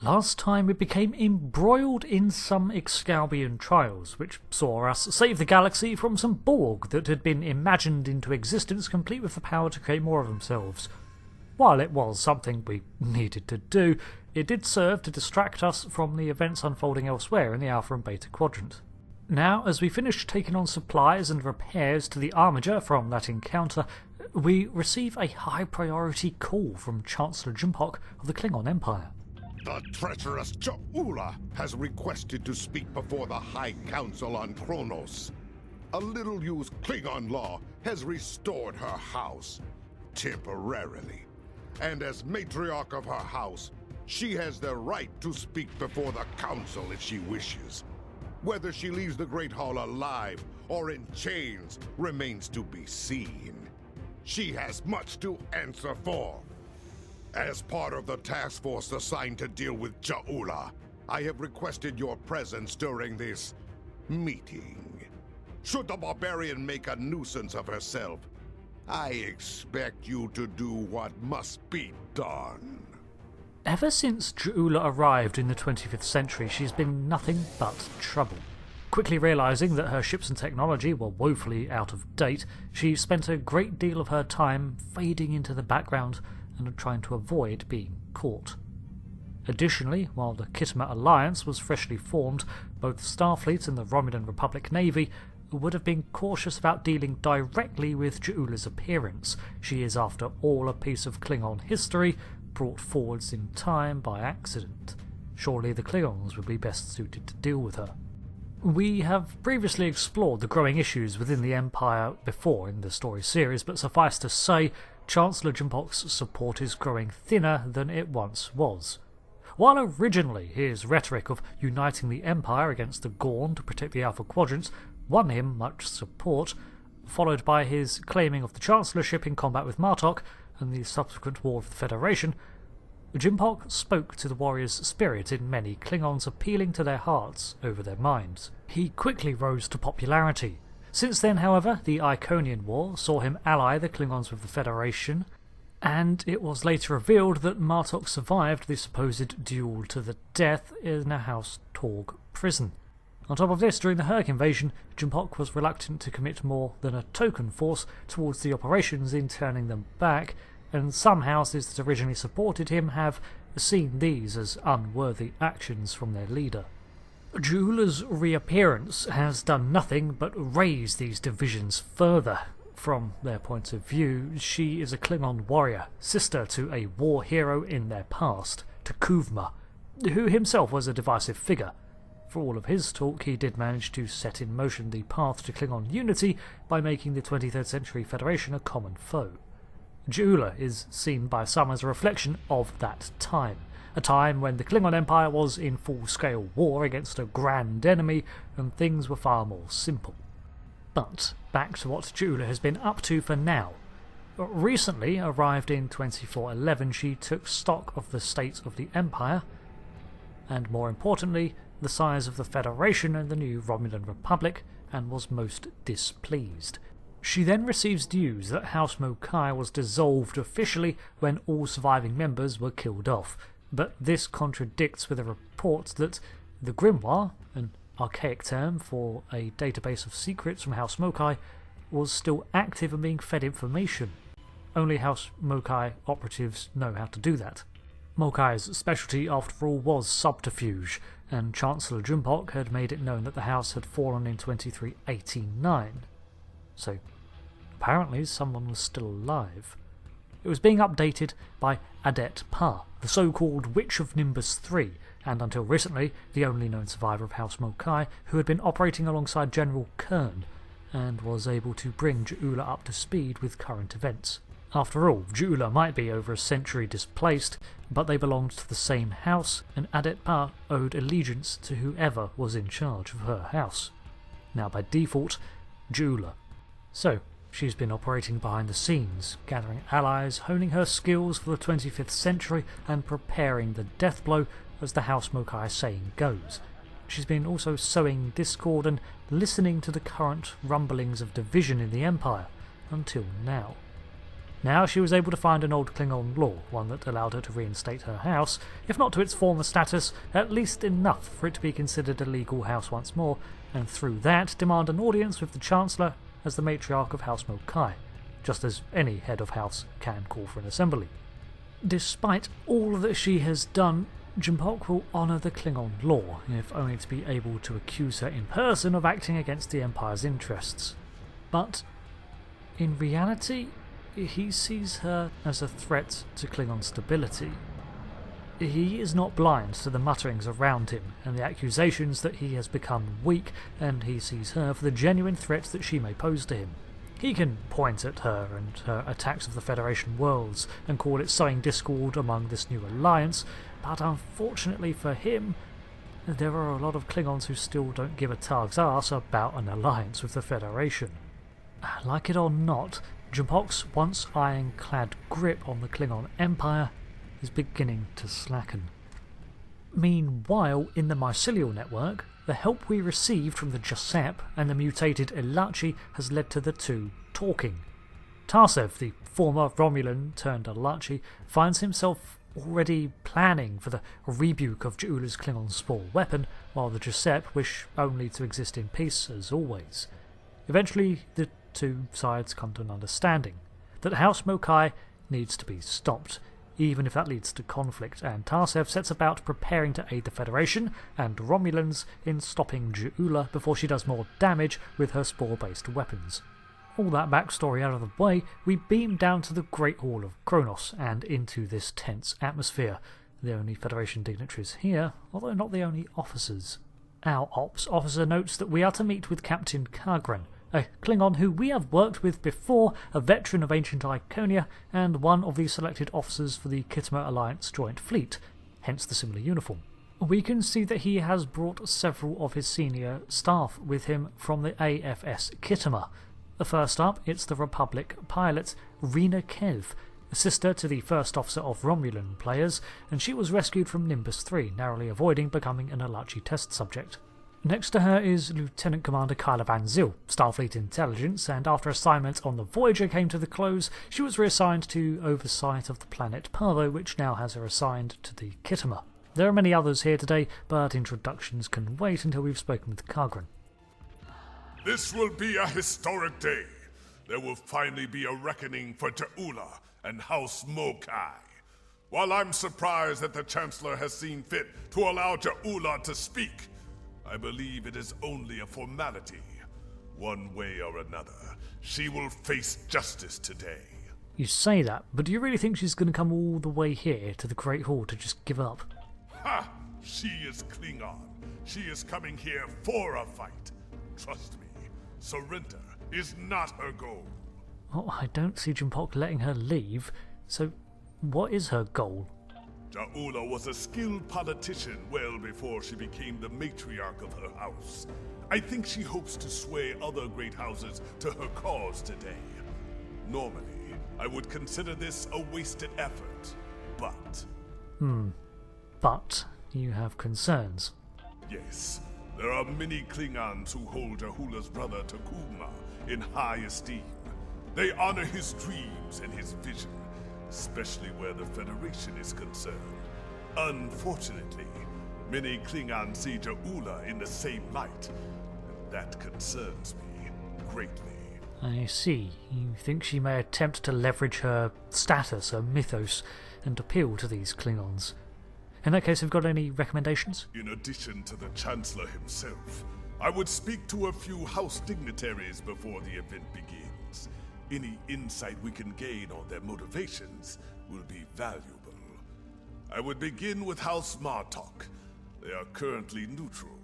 Last time we became embroiled in some Excalbian trials, which saw us save the galaxy from some Borg that had been imagined into existence complete with the power to create more of themselves. While it was something we needed to do, it did serve to distract us from the events unfolding elsewhere in the Alpha and Beta Quadrant. Now, as we finished taking on supplies and repairs to the Armiger from that encounter, we receive a high-priority call from Chancellor J'mpok of the Klingon Empire. The treacherous J'ula has requested to speak before the High Council on Kronos. A little-used Klingon law has restored her house, temporarily. And as matriarch of her house, she has the right to speak before the Council if she wishes. Whether she leaves the Great Hall alive or in chains remains to be seen. She has much to answer for. As part of the task force assigned to deal with J'ula, I have requested your presence during this meeting. Should the barbarian make a nuisance of herself, I expect you to do what must be done. Ever since J'ula arrived in the 25th century, she's been nothing but trouble. Quickly realising that her ships and technology were woefully out of date, she spent a great deal of her time fading into the background and trying to avoid being caught. Additionally, while the Khitomer Alliance was freshly formed, both Starfleet and the Romulan Republic Navy would have been cautious about dealing directly with J'ula's appearance. She is, after all, a piece of Klingon history brought forwards in time by accident. Surely the Klingons would be best suited to deal with her. We have previously explored the growing issues within the Empire before in the story series, but suffice to say, Chancellor J'mpok's support is growing thinner than it once was. While originally his rhetoric of uniting the Empire against the Gorn to protect the Alpha Quadrants won him much support, followed by his claiming of the Chancellorship in combat with Martok and the subsequent War of the Federation, J'mpok spoke to the warrior's spirit in many Klingons, appealing to their hearts over their minds. He quickly rose to popularity. Since then, however, the Iconian War saw him ally the Klingons with the Federation, and it was later revealed that Martok survived the supposed duel to the death in a House Torg prison. On top of this, during the Herc invasion, J'mpok was reluctant to commit more than a token force towards the operations in turning them back, and some houses that originally supported him have seen these as unworthy actions from their leader. J'ula's reappearance has done nothing but raise these divisions further. From their point of view, she is a Klingon warrior, sister to a war hero in their past, to Kuvma, who himself was a divisive figure. For all of his talk, he did manage to set in motion the path to Klingon unity by making the 23rd century Federation a common foe. J'ula is seen by some as a reflection of that time, a time when the Klingon Empire was in full-scale war against a grand enemy and things were far more simple. But back to what J'ula has been up to for now. Recently arrived in 2411, she took stock of the state of the Empire, and more importantly, the size of the Federation and the new Romulan Republic, and was most displeased. She then receives news that House Mo'Kai was dissolved officially when all surviving members were killed off, but this contradicts with a report that the Grimoire, an archaic term for a database of secrets from House Mo'Kai, was still active and being fed information. Only House Mo'Kai operatives know how to do that. Mo'Kai's specialty, after all, was subterfuge, and Chancellor J'mpok had made it known that the house had fallen in 2389. So, apparently someone was still alive. It was being updated by Adet Pa, the so-called Witch of Nimbus 3, and until recently the only known survivor of House Mo'Kai, who had been operating alongside General Kern, and was able to bring J'ula up to speed with current events. After all, J'ula might be over a century displaced, but they belonged to the same house, and Adet Pa owed allegiance to whoever was in charge of her house. Now by default, J'ula. So, she's been operating behind the scenes, gathering allies, honing her skills for the 25th century, and preparing the death blow, as the House Mo'Kai saying goes. She's been also sowing discord and listening to the current rumblings of division in the Empire, until now. Now she was able to find an old Klingon law, one that allowed her to reinstate her house, if not to its former status, at least enough for it to be considered a legal house once more, and through that demand an audience with the Chancellor as the matriarch of House Mo'Kai, just as any head of house can call for an assembly. Despite all that she has done, J'mpok will honour the Klingon law, if only to be able to accuse her in person of acting against the Empire's interests. But in reality, he sees her as a threat to Klingon stability. He is not blind to the mutterings around him and the accusations that he has become weak, and he sees her for the genuine threat that she may pose to him. He can point at her and her attacks of the Federation worlds and call it sowing discord among this new alliance, but unfortunately for him, there are a lot of Klingons who still don't give a tug's arse about an alliance with the Federation. Like it or not, J'mpok's once ironclad grip on the Klingon Empire is beginning to slacken. Meanwhile, in the mycelial network, the help we received from the Giuseppe and the mutated Elachi has led to the two talking. Tarsev, the former Romulan turned Elachi, finds himself already planning for the rebuke of J'ula's Klingon spore weapon, while the Giuseppe wish only to exist in peace as always. Eventually, the two sides come to an understanding that House Mo'Kai needs to be stopped, even if that leads to conflict, and Tarsev sets about preparing to aid the Federation and Romulans in stopping J'ula before she does more damage with her spore-based weapons. All that backstory out of the way, we beam down to the Great Hall of Kronos and into this tense atmosphere. The only Federation dignitaries here, although not the only officers. Our ops officer notes that we are to meet with Captain Kagran, a Klingon who we have worked with before, a veteran of ancient Iconia, and one of the selected officers for the Khitomer Alliance Joint Fleet, hence the similar uniform. We can see that he has brought several of his senior staff with him from the AFS Khitomer. First up, it's the Republic pilot, Rena Kev, a sister to the first officer of Romulan players, and she was rescued from Nimbus 3, narrowly avoiding becoming an Elachi test subject. Next to her is Lieutenant Commander Kyla Van Zyl, Starfleet Intelligence, and after assignment on the Voyager came to the close, she was reassigned to oversight of the planet Parvo, which now has her assigned to the Khitomer. There are many others here today, but introductions can wait until we've spoken with Kagran. This will be a historic day. There will finally be a reckoning for J'ula and House Mo'Kai. While I'm surprised that the Chancellor has seen fit to allow J'ula to speak, I believe it is only a formality. One way or another, she will face justice today. You say that, but do you really think she's going to come all the way here to the Great Hall to just give up? Ha! She is Klingon. She is coming here for a fight. Trust me, surrender is not her goal. Well, I don't see J'mpok letting her leave, so what is her goal? J'ula was a skilled politician well before she became the matriarch of her house. I think she hopes to sway other great houses to her cause today. Normally, I would consider this a wasted effort, but... But you have concerns. Yes, there are many Klingons who hold J'ula's brother Takuma in high esteem. They honor his dreams and his vision, especially where the Federation is concerned. Unfortunately, many Klingons see J'ula in the same light, and that concerns me greatly. I see. You think she may attempt to leverage her status, her mythos, and appeal to these Klingons. In that case, have you got any recommendations? In addition to the Chancellor himself, I would speak to a few House dignitaries before the event begins. Any insight we can gain on their motivations will be valuable. I would begin with House Martok. They are currently neutral,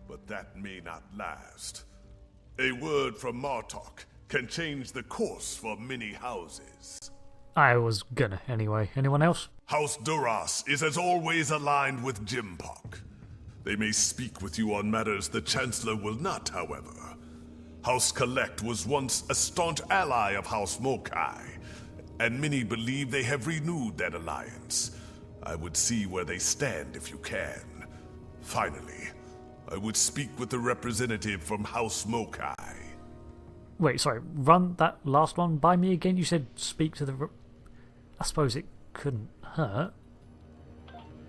but that may not last. A word from Martok can change the course for many houses. I was gonna anyway. Anyone else? House Duras is as always aligned with J'mpok. They may speak with you on matters the Chancellor will not, however. House Collect was once a staunch ally of House Mo'Kai, and many believe they have renewed that alliance. I would see where they stand if you can. Finally, I would speak with the representative from House Mo'Kai. Wait, sorry, run that last one by me again? You said speak to the... I suppose it couldn't hurt.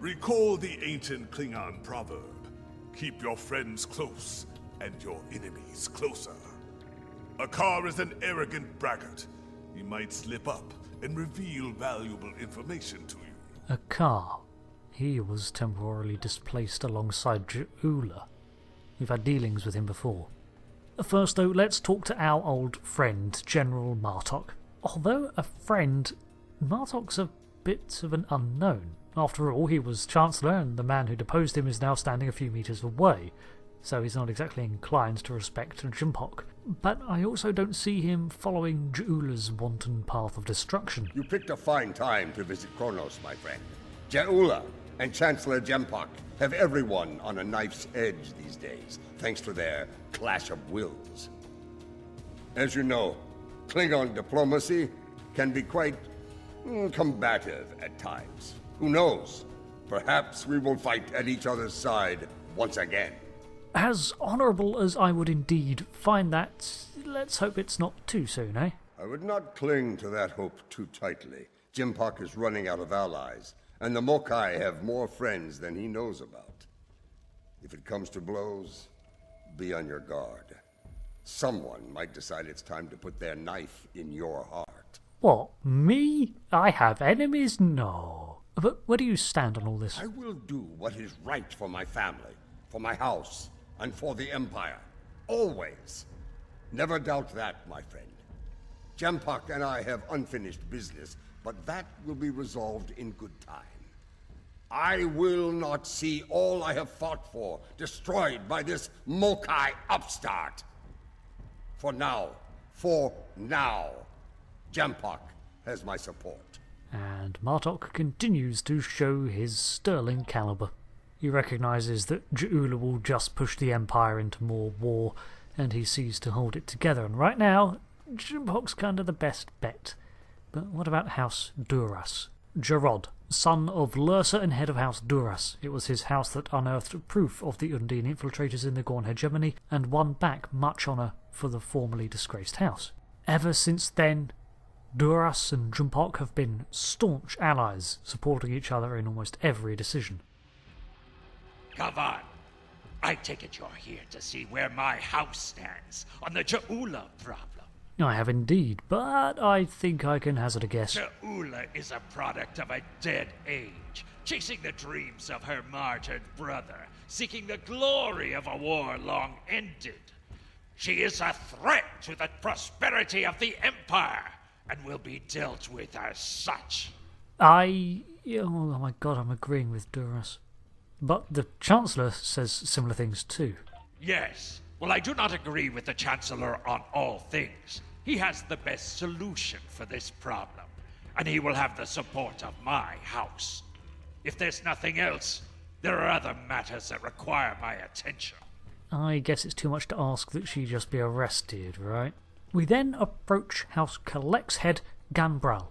Recall the ancient Klingon proverb. Keep your friends close and your enemies closer. A car is an arrogant braggart. He might slip up and reveal valuable information to you. A car. He was temporarily displaced alongside J'ula. We've had dealings with him before. First though, let's talk to our old friend, General Martok. Although a friend, Martok's a bit of an unknown. After all, he was Chancellor, and the man who deposed him is now standing a few metres away, so he's not exactly inclined to respect J'mpok. But I also don't see him following J'ula's wanton path of destruction. You picked a fine time to visit Kronos, my friend. J'ula and Chancellor J'mpok have everyone on a knife's edge these days, thanks to their clash of wills. As you know, Klingon diplomacy can be quite combative at times. Who knows? Perhaps we will fight at each other's side once again. As honourable as I would indeed find that, let's hope it's not too soon, eh? I would not cling to that hope too tightly. J'mpok is running out of allies, and the Mo'Kai have more friends than he knows about. If it comes to blows, be on your guard. Someone might decide it's time to put their knife in your heart. What, me? I have enemies? No. But where do you stand on all this? I will do what is right for my family, for my house, and for the Empire. Always. Never doubt that, my friend. J'mpok and I have unfinished business, but that will be resolved in good time. I will not see all I have fought for destroyed by this Mo'Kai upstart. For now, J'mpok has my support. And Martok continues to show his sterling caliber. He recognises that J'ula will just push the Empire into more war, and he sees to hold it together. And right now, J'mpok's kind of the best bet. But what about House Duras? Jarod, son of Lursa and head of House Duras. It was his house that unearthed proof of the Undine infiltrators in the Gorn hegemony, and won back much honour for the formerly disgraced house. Ever since then, Duras and J'mpok have been staunch allies, supporting each other in almost every decision. Kavan, I take it you're here to see where my house stands on the J'ula problem. I have indeed, but I think I can hazard a guess. J'ula is a product of a dead age, chasing the dreams of her martyred brother, seeking the glory of a war long ended. She is a threat to the prosperity of the Empire, and will be dealt with as such. Oh my god, I'm agreeing with Duras. But the Chancellor says similar things too. Yes. Well, I do not agree with the Chancellor on all things. He has the best solution for this problem, and he will have the support of my house. If there's nothing else, there are other matters that require my attention. I guess it's too much to ask that she just be arrested, right? We then approach House Collect's head, Ganbral.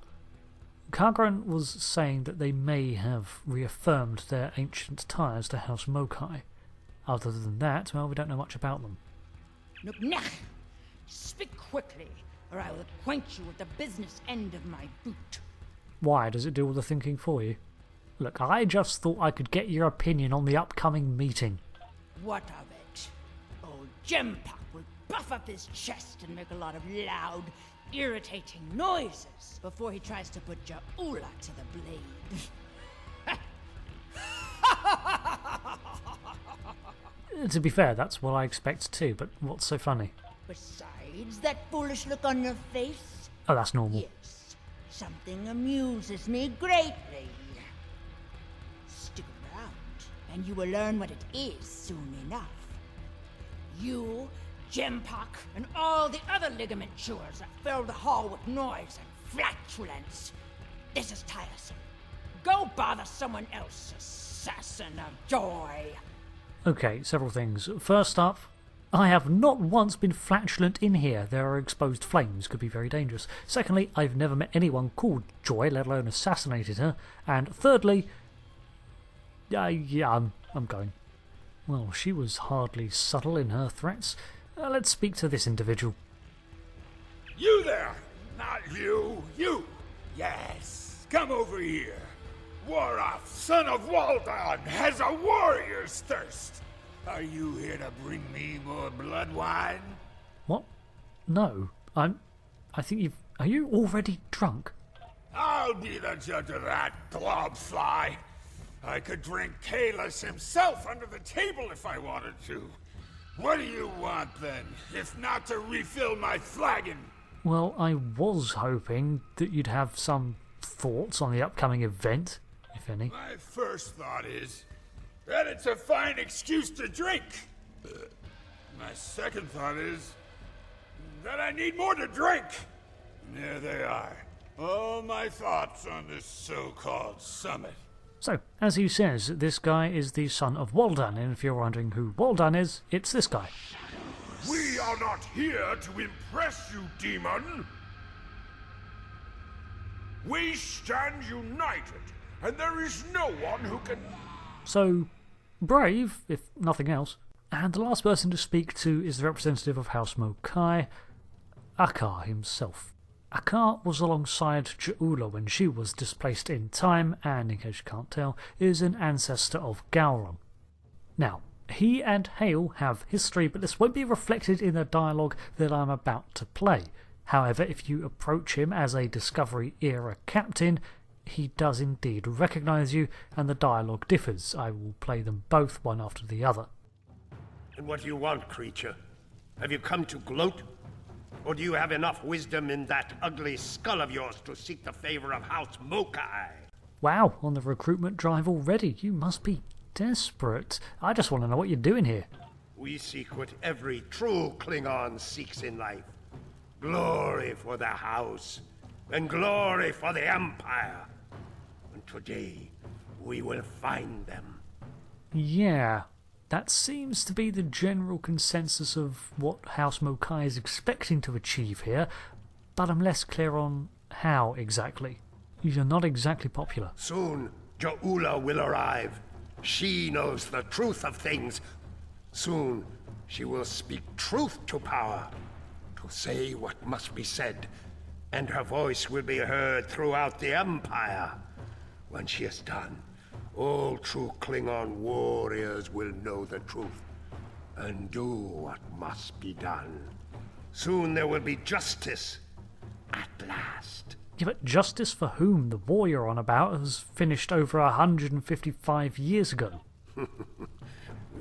Kargran was saying that they may have reaffirmed their ancient ties to House Mo'Kai. Other than that, well, we don't know much about them. Nuknech! Speak quickly, or I will acquaint you with the business end of my boot. Why? Does it do all the thinking for you? Look, I just thought I could get your opinion on the upcoming meeting. What of it? Old J'mpok will buff up his chest and make a lot of loud, irritating noises before he tries to put J'ula to the blade. To be fair, that's what I expect too, but what's so funny? Besides that foolish look on your face? Oh, that's normal. Yes, something amuses me greatly. Stick around, and you will learn what it is soon enough. You, J'mpok, and all the other ligament chewers that fill the hall with noise and flatulence. This is tiresome. Go bother someone else, assassin of joy. Okay, several things. First up, I have not once been flatulent in here. There are exposed flames, could be very dangerous. Secondly, I've never met anyone called Joy, let alone assassinated her. And thirdly, I'm going. Well, she was hardly subtle in her threats. Let's speak to this individual. You there! Not you! You! Yes! Come over here! Warath, son of Waldan, has a warrior's thirst! Are you here to bring me more blood wine? What? No. I think you've... Are you already drunk? I'll be the judge of that, globfly. I could drink Kalis himself under the table if I wanted to. What do you want, then, if not to refill my flagon? Well, I was hoping that you'd have some thoughts on the upcoming event, if any. My first thought is that it's a fine excuse to drink. My second thought is that I need more to drink. And there they are. All my thoughts on this so-called summit. So, as he says, this guy is the son of Waldan, and if you're wondering who Waldan is, it's this guy. We are not here to impress you, demon. We stand united, and there is no one who can... So, brave, if nothing else. And the last person to speak to is the representative of House Mo'Kai, Akar himself. Akar was alongside J'ula when she was displaced in time, and, in case you can't tell, is an ancestor of Gowron. Now, he and Hale have history, but this won't be reflected in the dialogue that I'm about to play. However, if you approach him as a Discovery-era captain, he does indeed recognise you, and the dialogue differs. I will play them both one after the other. And what do you want, creature? Have you come to gloat? Or do you have enough wisdom in that ugly skull of yours to seek the favour of House Mo'Kai? Wow, on the recruitment drive already. You must be desperate. I just want to know what you're doing here. We seek what every true Klingon seeks in life. Glory for the House, and glory for the Empire. And today, we will find them. Yeah, that seems to be the general consensus of what House Mo'Kai is expecting to achieve here, but I'm less clear on how exactly. You're not exactly popular. Soon, J'ula will arrive. She knows the truth of things. Soon, she will speak truth to power, to say what must be said, and her voice will be heard throughout the Empire. When she is done, all true Klingon warriors will know the truth and do what must be done. Soon there will be justice, at last. Yeah, but justice for whom? The war you're on about has finished over 155 years ago.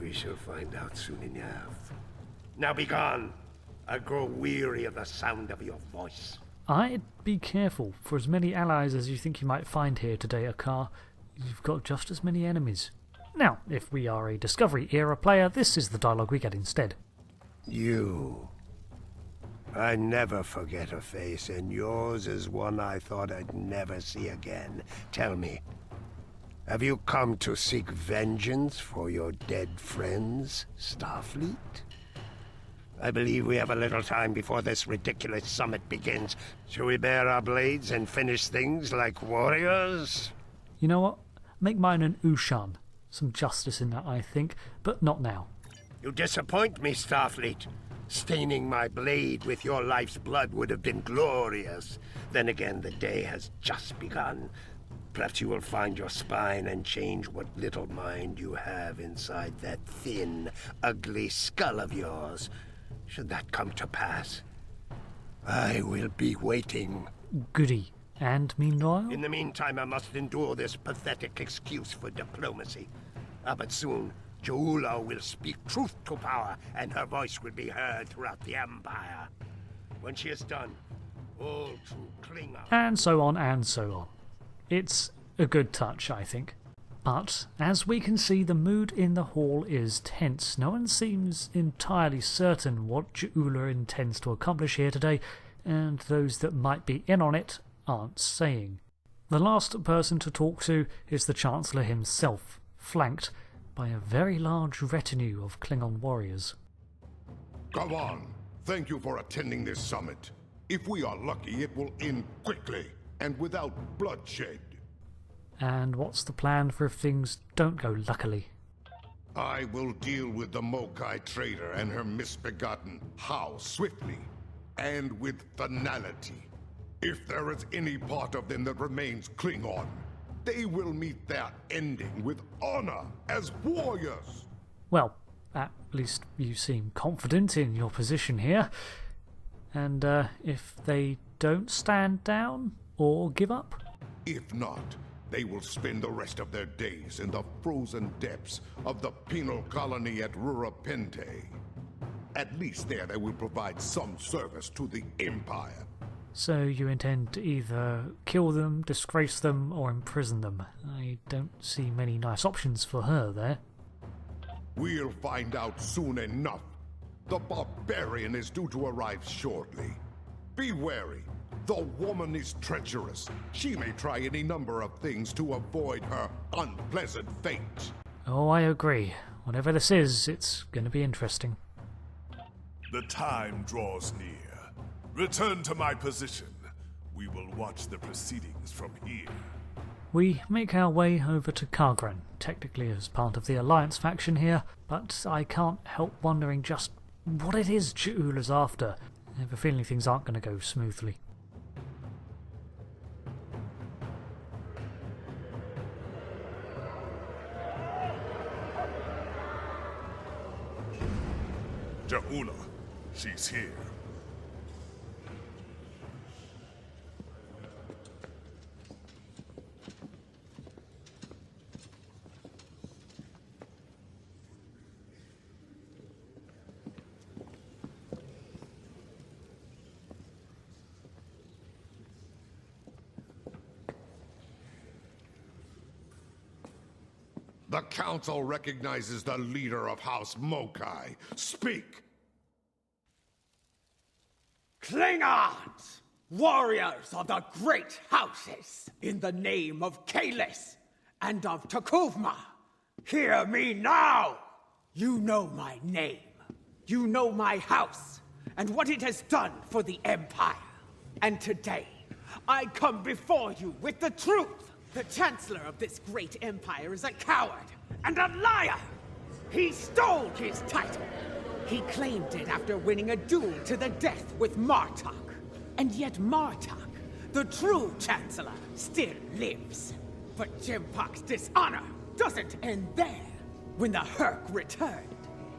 We shall find out soon enough. Now be gone. I grow weary of the sound of your voice. I'd be careful. For as many allies as you think you might find here today, Akar, you've got just as many enemies. Now, if we are a Discovery-era player, this is the dialogue we get instead. You. I never forget a face, and yours is one I thought I'd never see again. Tell me, have you come to seek vengeance for your dead friends, Starfleet? I believe we have a little time before this ridiculous summit begins. Shall we bare our blades and finish things like warriors? You know what? Make mine an Ushan. Some justice in that, I think, but not now. You disappoint me, Starfleet. Staining my blade with your life's blood would have been glorious. Then again, the day has just begun. Perhaps you will find your spine and change what little mind you have inside that thin, ugly skull of yours. Should that come to pass, I will be waiting. Goody. And meanwhile? In the meantime, I must endure this pathetic excuse for diplomacy. But soon, J'ula will speak truth to power, and her voice will be heard throughout the Empire. When she is done, all true Klingon... And so on and so on. It's a good touch, I think. But, as we can see, the mood in the hall is tense. No one seems entirely certain what J'ula intends to accomplish here today, and those that might be in on it aren't saying. The last person to talk to is the Chancellor himself, flanked by a very large retinue of Klingon warriors. Come on. Thank you for attending this summit. If we are lucky, it will end quickly and without bloodshed. And what's the plan for if things don't go luckily? I will deal with the Mo'Kai trader and her misbegotten Hal swiftly. and with finality. If there is any part of them that remains Klingon, they will meet their ending with honor as warriors. Well, at least you seem confident in your position here. And if they don't stand down or give up? If not, they will spend the rest of their days in the frozen depths of the penal colony at Rurapente. At least there they will provide some service to the Empire. So you intend to either kill them, disgrace them, or imprison them. I don't see many nice options for her there. We'll find out soon enough. The barbarian is due to arrive shortly. Be wary. The woman is treacherous. She may try any number of things to avoid her unpleasant fate. Oh, I agree. Whatever this is, it's going to be interesting. The time draws near. Return to my position. We will watch the proceedings from here. We make our way over to Kargran, technically as part of the Alliance faction here, but I can't help wondering just what it is J'ula's after. I have a feeling things aren't going to go smoothly. J'ula, she's here. The Council recognizes the leader of House Mo'Kai. Speak! Klingons! Warriors of the great houses! In the name of Kalis and of Takuvma, hear me now! You know my name. You know my house, and what it has done for the Empire. And today, I come before you with the truth. The Chancellor of this great empire is a coward and a liar! He stole his title! He claimed it after winning a duel to the death with Martok. And yet Martok, the true Chancellor, still lives. But J'mpok's dishonor doesn't end there. When the Herc returned,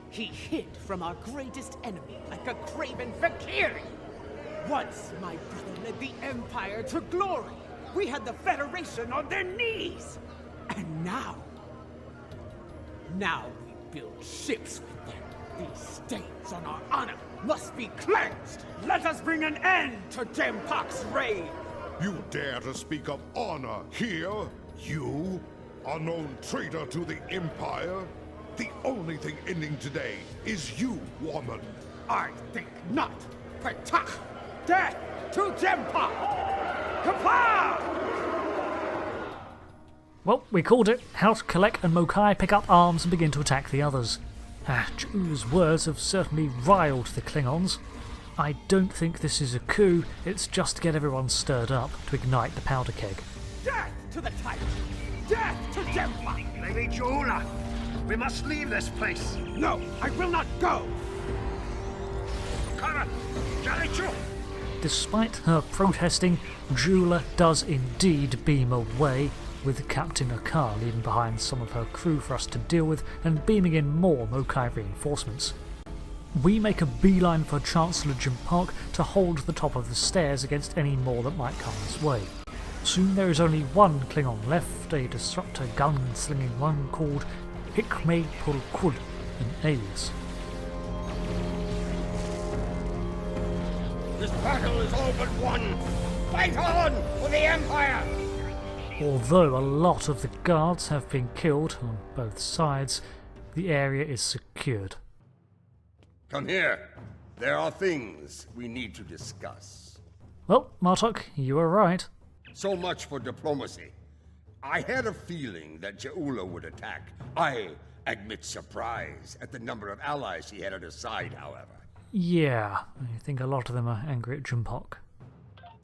he hid from our greatest enemy like a craven Fakiri. Once my brother led the Empire to glory, we had the Federation on their knees! And now we build ships with them. These stains on our honor must be cleansed! Let us bring an end to J'mpok's reign! You dare to speak of honor here? You? A known traitor to the Empire? The only thing ending today is you, woman. I think not. Patak! Death to J'mpok! Kapow! Well, we called it. House Kalek and Mo'Kai pick up arms and begin to attack the others. J'ula's words have certainly riled the Klingons. I don't think this is a coup, it's just to get everyone stirred up to ignite the powder keg. Death to the Titan! Death to J'mpok! Lady J'ula, we must leave this place. No, I will not go! Kara, Jalichu! Despite her protesting, J'ula does indeed beam away, with Captain Akar leaving behind some of her crew for us to deal with and beaming in more Mo'Kai reinforcements. We make a beeline for Chancellor J'mpok to hold the top of the stairs against any more that might come his way. Soon there is only one Klingon left, a disruptor gun-slinging one called Ingame Pulkul, an alias. This battle is all but won! Fight on for the Empire! Although a lot of the guards have been killed on both sides, the area is secured. Come here. There are things we need to discuss. Well, Martok, you were right. So much for diplomacy. I had a feeling that J'ula would attack. I admit surprise at the number of allies he had at his side, however. Yeah, I think a lot of them are angry at J'mpok.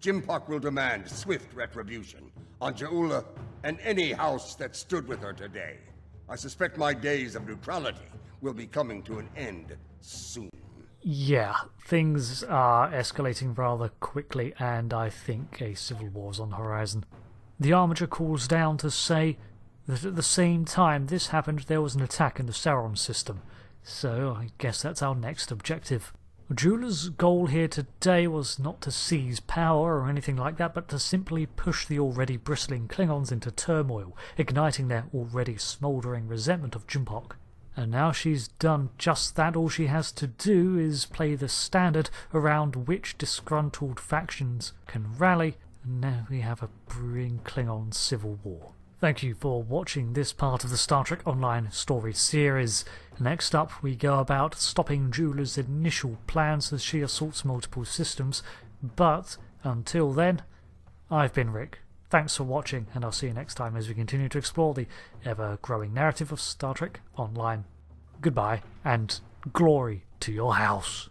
J'mpok will demand swift retribution on J'ula and any house that stood with her today. I suspect my days of neutrality will be coming to an end soon. Yeah, things are escalating rather quickly, and I think a civil war is on the horizon. The Armiger calls down to say that at the same time this happened, there was an attack in the Sauron system. So I guess that's our next objective. Jula's goal here today was not to seize power or anything like that, but to simply push the already bristling Klingons into turmoil, igniting their already smouldering resentment of J'mpok. And now she's done just that, all she has to do is play the standard around which disgruntled factions can rally, and now we have a brewing Klingon civil war. Thank you for watching this part of the Star Trek Online story series. Next up, we go about stopping Jula's initial plans as she assaults multiple systems. But until then, I've been Rick. Thanks for watching, and I'll see you next time as we continue to explore the ever-growing narrative of Star Trek Online. Goodbye, and glory to your house.